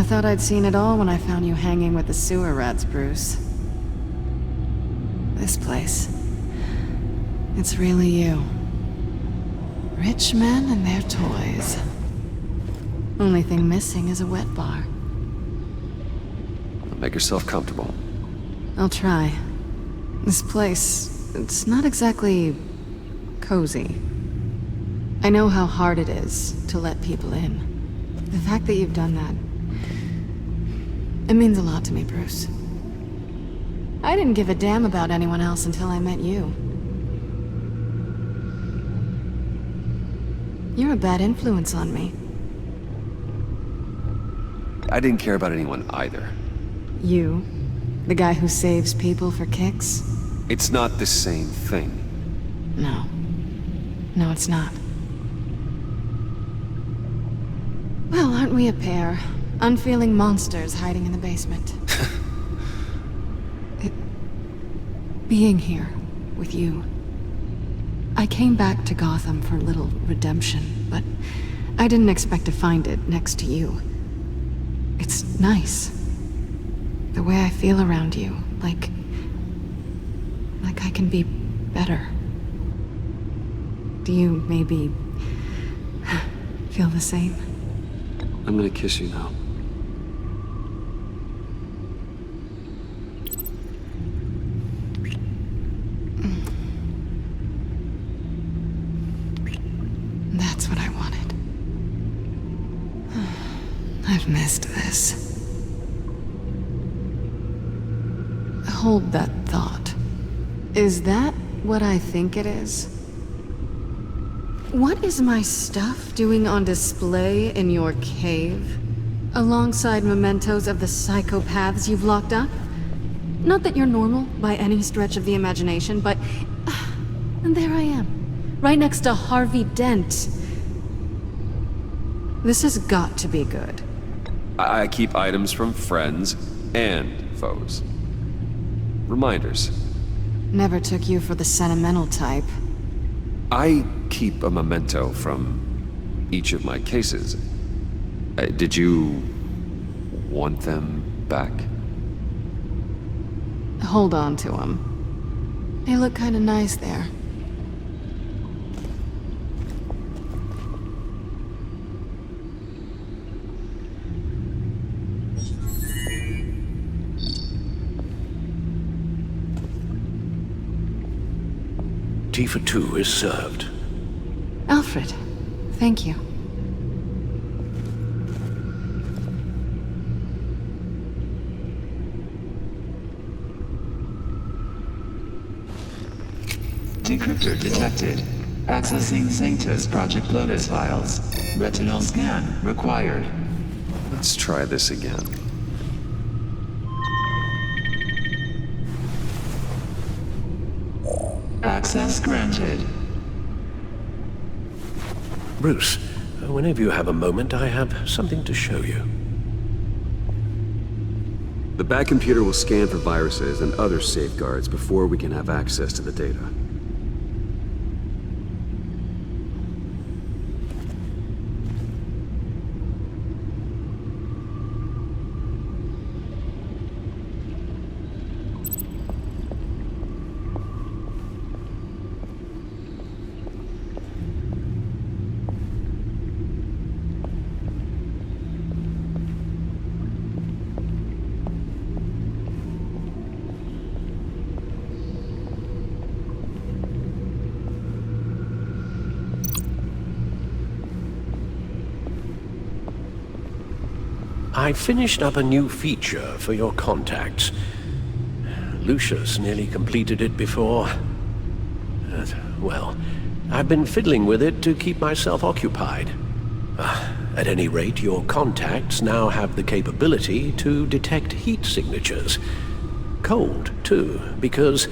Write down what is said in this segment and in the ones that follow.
I thought I'd seen it all when I found you hanging with the sewer rats, Bruce. This place. It's really you. Rich men and their toys. Only thing missing is a wet bar. Make yourself comfortable. I'll try. This place, it's not exactly cozy. I know how hard it is to let people in. The fact that you've done that, it means a lot to me, Bruce. I didn't give a damn about anyone else until I met you. You're a bad influence on me. I didn't care about anyone either. You? The guy who saves people for kicks? It's not the same thing. No. No, it's not. Well, aren't we a pair? Unfeeling monsters hiding in the basement. Being here with you. I came back to Gotham for a little redemption, but I didn't expect to find it next to you. It's nice. The way I feel around you, like I can be better. Do you maybe feel the same? I'm gonna kiss you now. That's what I wanted. I've missed this. Hold that thought. Is that what I think it is? What is my stuff doing on display in your cave? Alongside mementos of the psychopaths you've locked up? Not that you're normal by any stretch of the imagination, but... and there I am, right next to Harvey Dent. This has got to be good. I keep items from friends and foes. Reminders. Never took you for the sentimental type. I keep a memento from each of my cases. Did you want them back? Hold on to them. They look kinda nice there. Tea for two is served. Alfred, thank you. Decryptor detected. Accessing Sanctus Project Lotus files. Retinal scan required. Let's try this again. Access granted. Bruce, whenever you have a moment, I have something to show you. The back computer will scan for viruses and other safeguards before we can have access to the data. I finished up a new feature for your contacts. Lucius nearly completed it before. Well, I've been fiddling with it to keep myself occupied. At any rate, your contacts now have the capability to detect heat signatures. Cold, too, because,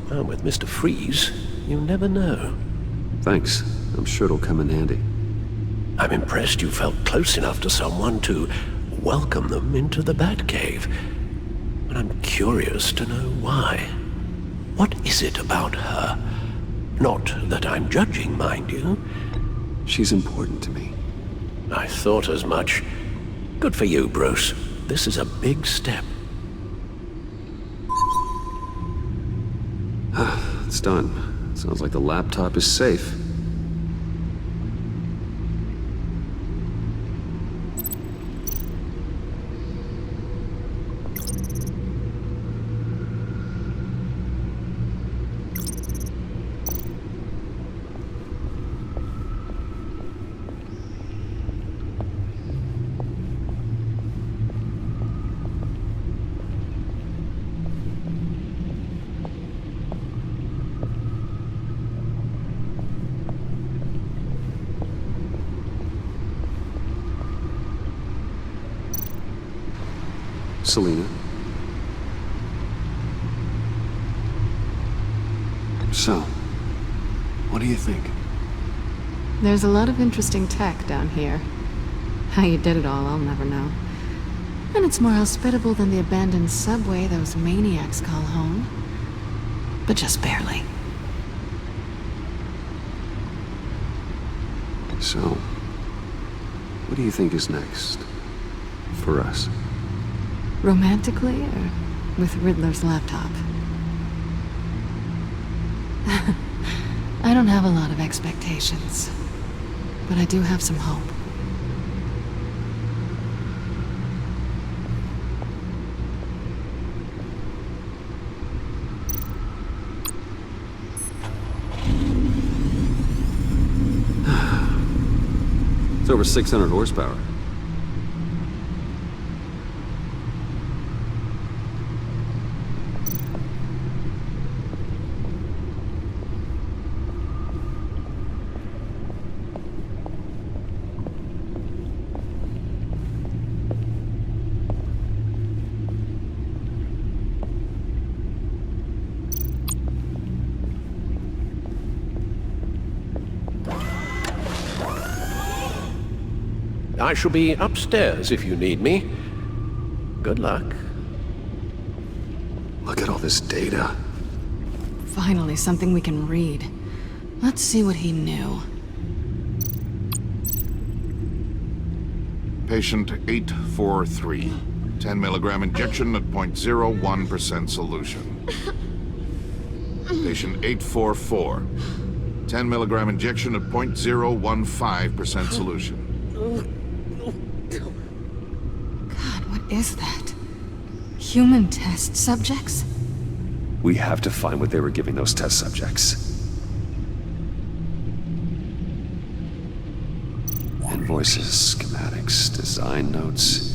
well, with Mr. Freeze, you never know. Thanks. I'm sure it'll come in handy. I'm impressed you felt close enough to someone to welcome them into the Batcave. But I'm curious to know why. What is it about her? Not that I'm judging, mind you. She's important to me. I thought as much. Good for you, Bruce. This is a big step. It's done. Sounds like the laptop is safe. Selina. So, what do you think? There's a lot of interesting tech down here. How you did it all, I'll never know. And it's more hospitable than the abandoned subway those maniacs call home. But just barely. So, what do you think is next? For us? Romantically, or with Riddler's laptop? I don't have a lot of expectations, but I do have some hope. It's over 600 horsepower. I shall be upstairs if you need me. Good luck. Look at all this data. Finally, something we can read. Let's see what he knew. Patient 843. 10 milligram injection at 0.01% solution. Patient 844. 10 milligram injection at 0.015% solution. God, what is that? Human test subjects? We have to find what they were giving those test subjects. Invoices, schematics, design notes.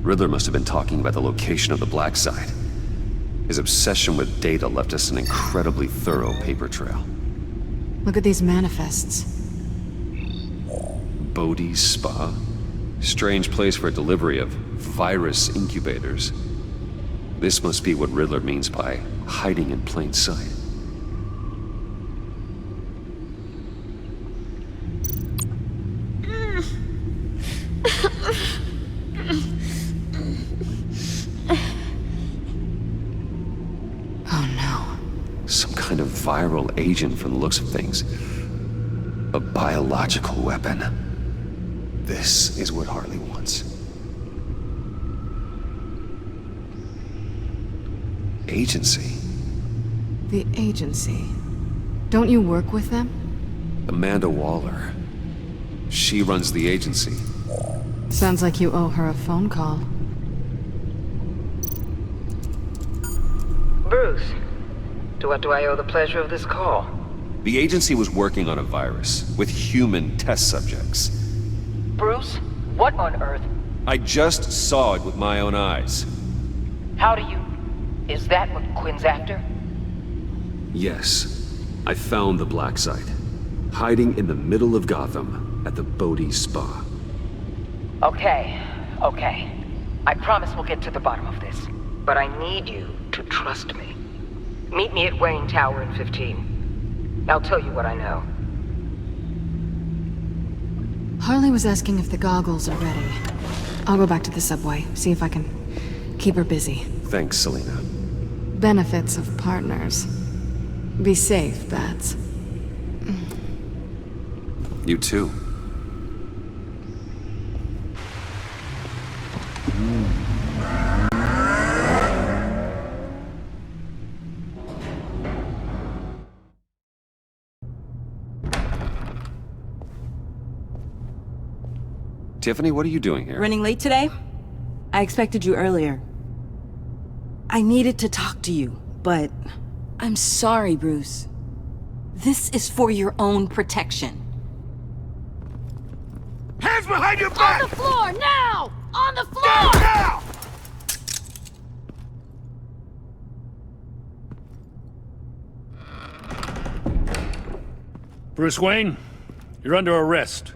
Riddler must have been talking about the location of the black site. His obsession with data left us an incredibly thorough paper trail. Look at these manifests. Bodhi's Spa? Strange place for a delivery of virus incubators. This must be what Riddler means by hiding in plain sight. Oh no. Some kind of viral agent from the looks of things. A biological weapon. This is what Harley wants. Agency. The agency. Don't you work with them? Amanda Waller. She runs the agency. Sounds like you owe her a phone call. Bruce, to what do I owe the pleasure of this call? The agency was working on a virus with human test subjects. Bruce, what on earth? I just saw it with my own eyes. How do you... Is that what Quinn's after? Yes, I found the black site. Hiding in the middle of Gotham at the Bodhi Spa. Okay. I promise we'll get to the bottom of this. But I need you to trust me. Meet me at Wayne Tower in 15. I'll tell you what I know. Harley was asking if the goggles are ready. I'll go back to the subway, see if I can keep her busy. Thanks, Selina. benefits of partners. Be safe, Bats. You too. Tiffany, what are you doing here? Running late today? I expected you earlier. I needed to talk to you, but I'm sorry, Bruce. This is for your own protection. Hands behind your back! On the floor, now! On the floor! Down now! Bruce Wayne, you're under arrest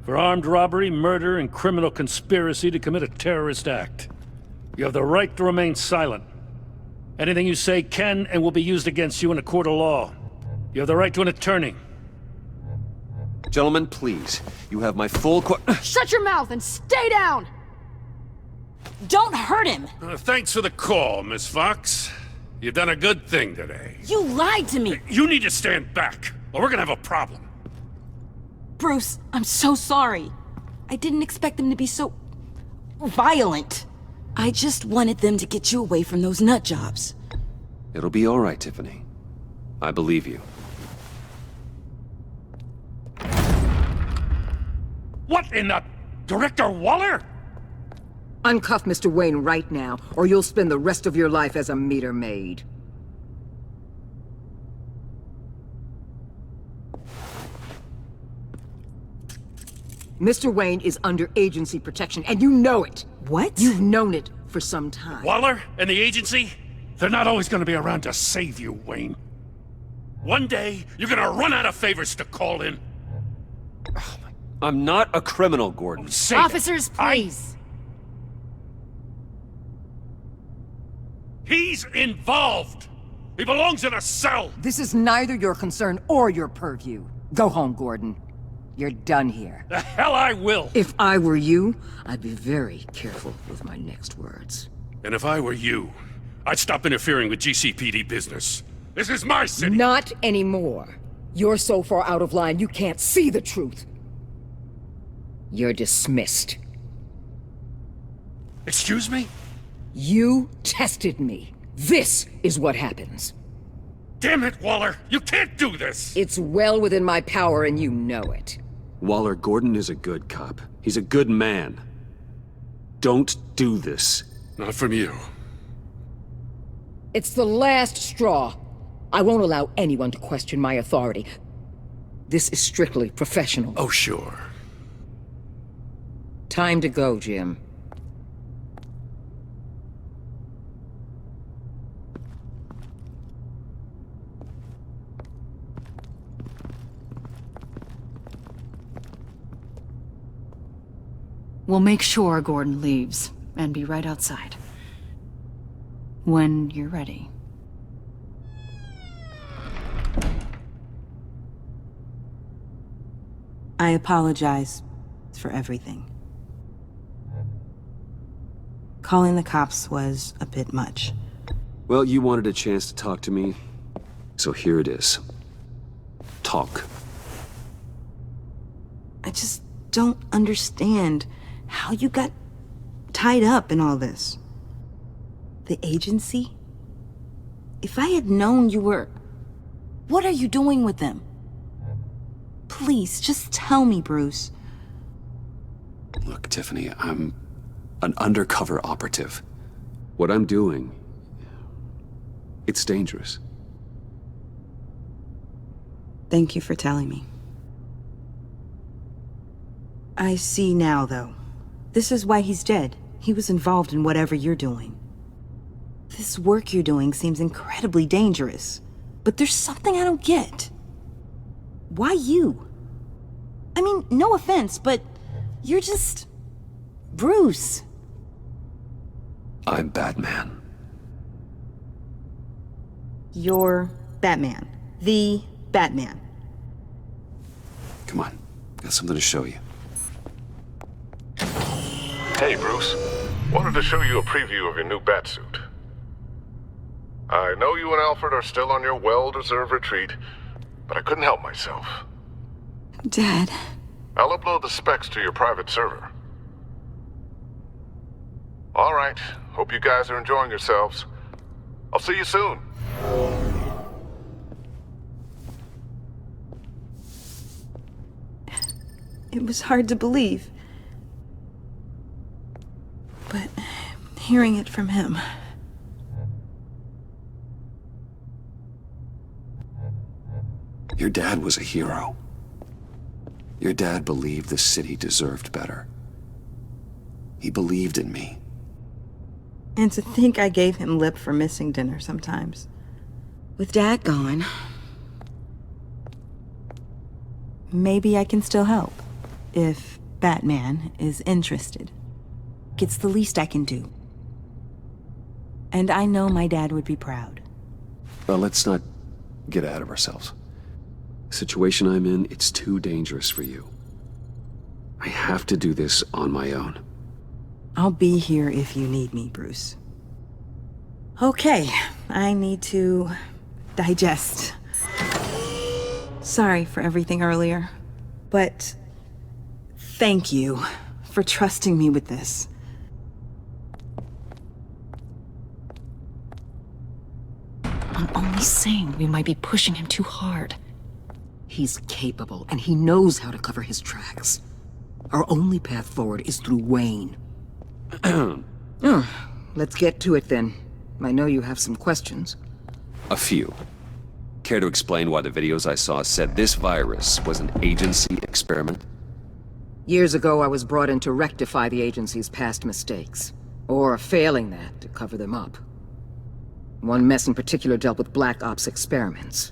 for armed robbery, murder, and criminal conspiracy to commit a terrorist act. You have the right to remain silent. Anything you say can and will be used against you in a court of law. You have the right to an attorney. Gentlemen, please. You have my full Shut your mouth and stay down! Don't hurt him! Thanks for the call, Miss Fox. You've done a good thing today. You lied to me! You need to stand back, or we're gonna have a problem. Bruce, I'm so sorry. I didn't expect them to be so... violent. I just wanted them to get you away from those nut jobs. It'll be all right, Tiffany. I believe you. What in the... Director Waller? Uncuff Mr. Wayne right now, or you'll spend the rest of your life as a meter maid. Mr. Wayne is under agency protection, and you know it. What? You've known it for some time. Waller and the agency? They're not always gonna be around to save you, Wayne. One day, you're gonna run out of favors to call in. I'm not a criminal, Gordon. Save it. Officers, please. He's involved! He belongs in a cell! This is neither your concern or your purview. Go home, Gordon. You're done here. The hell I will! If I were you, I'd be very careful with my next words. And if I were you, I'd stop interfering with GCPD business. This is my city! Not anymore. You're so far out of line you can't see the truth. You're dismissed. Excuse me? You tested me. This is what happens. Damn it, Waller! You can't do this! It's well within my power and you know it. Waller, Gordon is a good cop. He's a good man. Don't do this. Not from you. It's the last straw. I won't allow anyone to question my authority. This is strictly professional. Oh, sure. Time to go, Jim. We'll make sure Gordon leaves, and be right outside. When you're ready. I apologize for everything. Calling the cops was a bit much. Well, you wanted a chance to talk to me, so here it is. Talk. I just don't understand how you got tied up in all this. The agency? If I had known you were... What are you doing with them? Please, just tell me, Bruce. Look, Tiffany, I'm an undercover operative. What I'm doing, it's dangerous. Thank you for telling me. I see now, though. This is why he's dead. He was involved in whatever you're doing. This work you're doing seems incredibly dangerous. But there's something I don't get. Why you? I mean, no offense, but you're just... Bruce. I'm Batman. You're Batman. The Batman. Come on, got something to show you. Hey, Bruce. Wanted to show you a preview of your new Batsuit. I know you and Alfred are still on your well-deserved retreat, but I couldn't help myself. Dad. I'll upload the specs to your private server. All right. Hope you guys are enjoying yourselves. I'll see you soon. It was hard to believe. But hearing it from him... Your dad was a hero. Your dad believed the city deserved better. He believed in me. And to think I gave him lip for missing dinner sometimes. With Dad gone, maybe I can still help. If Batman is interested. It's the least I can do. And I know my dad would be proud. Well, let's not get ahead of ourselves. The situation I'm in, it's too dangerous for you. I have to do this on my own. I'll be here if you need me, Bruce. Okay, I need to digest. Sorry for everything earlier, but thank you for trusting me with this. I'm only saying we might be pushing him too hard. He's capable, and he knows how to cover his tracks. Our only path forward is through Wayne. Let's get to it then. I know you have some questions. A few. Care to explain why the videos I saw said this virus was an agency experiment? Years ago, I was brought in to rectify the agency's past mistakes. Or, failing that, to cover them up. One mess in particular dealt with Black Ops experiments.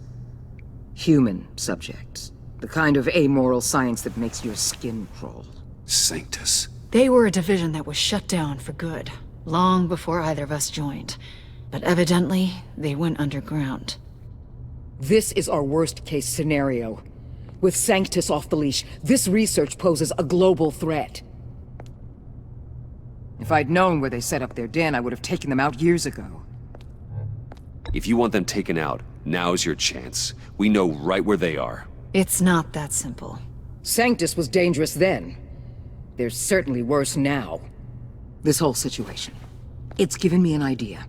Human subjects. The kind of amoral science that makes your skin crawl. Sanctus. They were a division that was shut down for good, long before either of us joined. But evidently, they went underground. This is our worst-case scenario. With Sanctus off the leash, this research poses a global threat. If I'd known where they set up their den, I would have taken them out years ago. If you want them taken out, now's your chance. We know right where they are. It's not that simple. Sanctus was dangerous then. They're certainly worse now. This whole situation. It's given me an idea.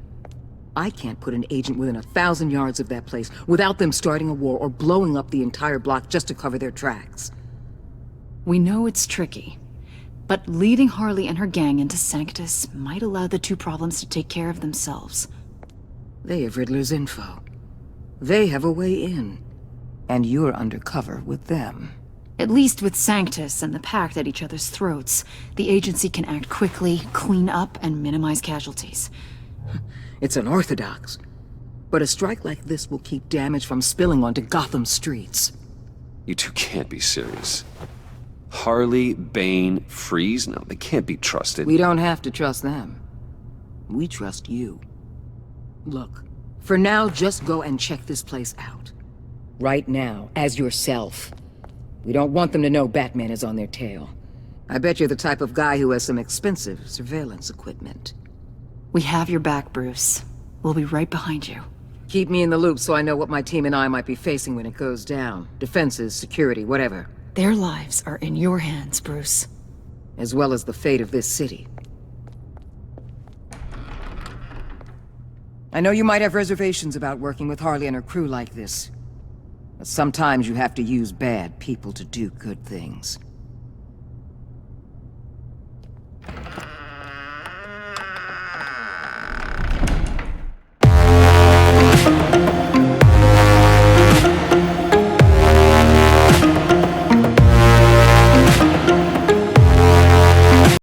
I can't put an agent within 1,000 yards of that place without them starting a war or blowing up the entire block just to cover their tracks. We know it's tricky, but leading Harley and her gang into Sanctus might allow the two problems to take care of themselves. They have Riddler's info. They have a way in. And you're undercover with them. At least with Sanctus and the Pact at each other's throats, the agency can act quickly, clean up, and minimize casualties. It's unorthodox. But a strike like this will keep damage from spilling onto Gotham streets. You two can't be serious. Harley, Bane, Freeze? No, they can't be trusted. We don't have to trust them. We trust you. Look, for now, just go and check this place out. Right now, as yourself. We don't want them to know Batman is on their tail. I bet you're the type of guy who has some expensive surveillance equipment. We have your back, Bruce. We'll be right behind you. Keep me in the loop so I know what my team and I might be facing when it goes down. Defenses, security, whatever. Their lives are in your hands, Bruce. As well as the fate of this city. I know you might have reservations about working with Harley and her crew like this. But sometimes you have to use bad people to do good things.